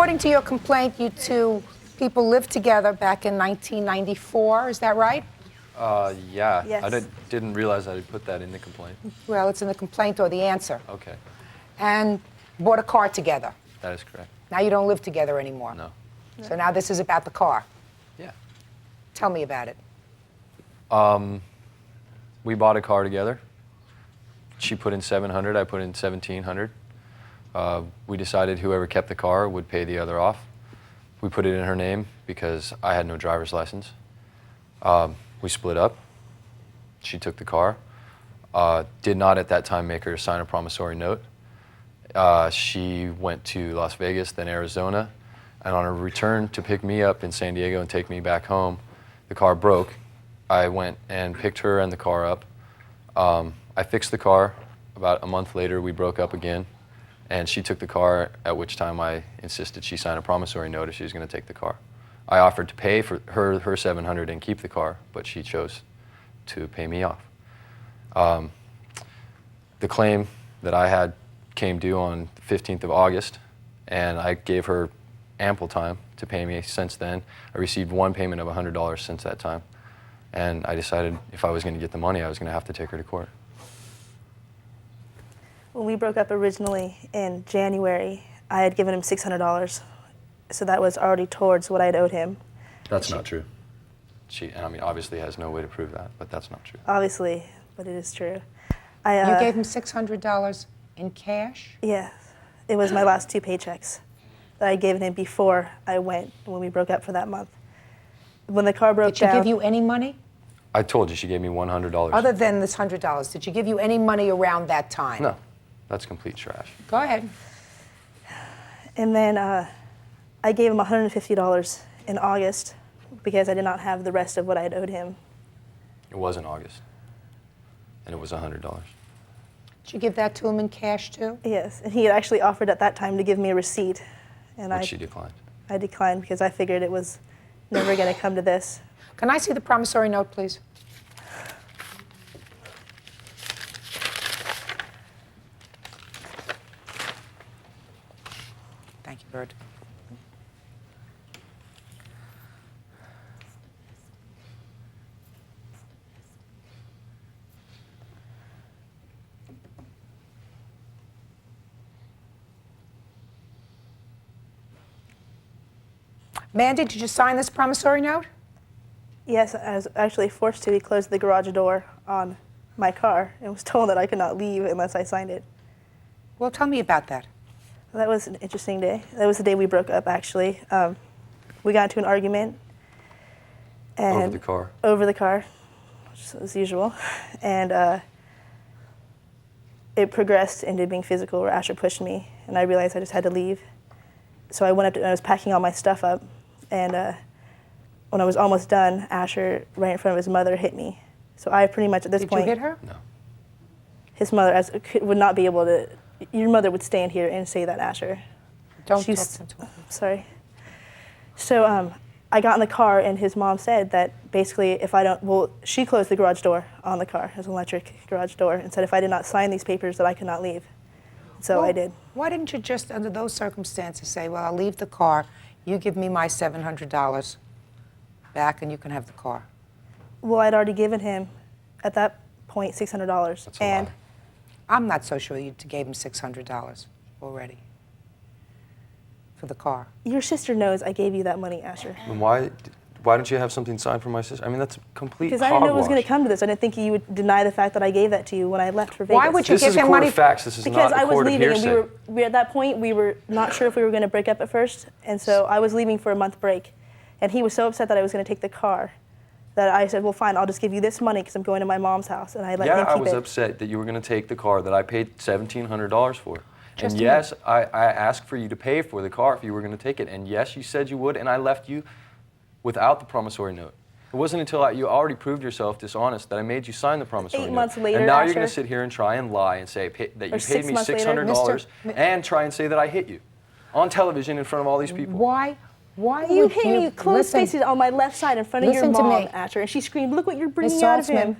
according to your complaint, you two people lived together back in 1994. Is that right? Yeah. Yes. I didn't realize I'd put that in the complaint. Well, it's in the complaint or the answer. Okay. And bought a car together. That is correct. Now you don't live together anymore. No. So now this is about the car. Yeah. Tell me about it. We bought a car together. She put in $700, I put in $1,700. We decided whoever kept the car would pay the other off. We put it in her name because I had no driver's license. We split up. She took the car. Did not at that time make her sign a promissory note. She went to Las Vegas, then Arizona, and on her return to pick me up in San Diego and take me back home, the car broke. I went and picked her and the car up. I fixed the car. About a month later, we broke up again, and she took the car, at which time I insisted she sign a promissory note if she was going to take the car. I offered to pay for her $700 and keep the car, but she chose to pay me off. The claim that I had came due on the 15th of August, and I gave her ample time to pay me since then. I received one payment of $100 since that time, and I decided if I was going to get the money, I was going to have to take her to court. When we broke up originally in January, I had given him $600, so that was already towards what I had owed him. That's not true. She, I mean, obviously has no way to prove that, but that's not true. Obviously, but it is true. You gave him $600 in cash? Yes. It was my last 2 paychecks that I had given him before I went, when we broke up for that month. When the car broke down... Did she give you any money? I told you she gave me $100. Other than this $100, did she give you any money around that time? No. That's complete trash. Go ahead. And then I gave him $150 in August because I did not have the rest of what I had owed him. It was in August, and it was $100. Did you give that to him in cash, too? Yes, and he had actually offered at that time to give me a receipt. And Which she declined. I declined because I figured it was never going to come to this. Can I see the promissory note, please? Thank you, Bird. Mandi, did you sign this promissory note? Yes, I was actually forced to. He closed the garage door on my car and was told that I could not leave unless I signed it. Well, tell me about that. Well, that was an interesting day. That was the day we broke up, actually. We got into an argument. And over the car? Over the car, as usual. And it progressed into being physical, where Asher pushed me, and I realized I just had to leave. So I went up and I was packing all my stuff up, and when I was almost done, Asher, right in front of his mother, hit me. So I pretty much, at this point... Did you hit her? No. His mother would not be able to... Your mother would stand here and say that, Asher. Don't talk. Sorry. So I got in the car, and his mom said that basically if I don't... Well, she closed the garage door on the car. It was an electric garage door, and said if I did not sign these papers that I could not leave. So I did. Why didn't you just, under those circumstances, say, well, I'll leave the car, you give me my $700 back, and you can have the car? Well, I'd already given him, at that point, $600. That's a lie. I'm not so sure you gave him $600 already for the car. Your sister knows I gave you that money, Asher. And why don't you have something signed from my sister? I mean, that's complete Because I didn't know it was going to hogwash. come to this. I didn't think you would deny the fact that I gave that to you when I left for Vegas. Why would you This give is a him court money? of facts. This is Because not I a was court of leaving, and hearsay. at that point, we were not sure if we were going to break up at first, and so I was leaving for a month break. And he was so upset that I was going to take the car that I said, well, fine, I'll just give you this money because I'm going to my mom's house, and I let him keep it. Yeah, I was upset that you were going to take the car that I paid $1,700 for. Just And yes, I asked for you to pay for the car if you were going to take it. And yes, you said you would, and I left you without the promissory note. It wasn't until you already proved yourself dishonest that I made you sign the promissory note. 8 months later, and now you're Asher. going to sit here and try and lie and say that you Or paid 6 me months later. $600 Mr. and try and say that I hit you on television in front of all these people. Why You would hit you me close listen? spaces on my left side in front of your Listen to mom, me. Asher, and she screamed, look what you're bringing Ms. out of him. Saltzman,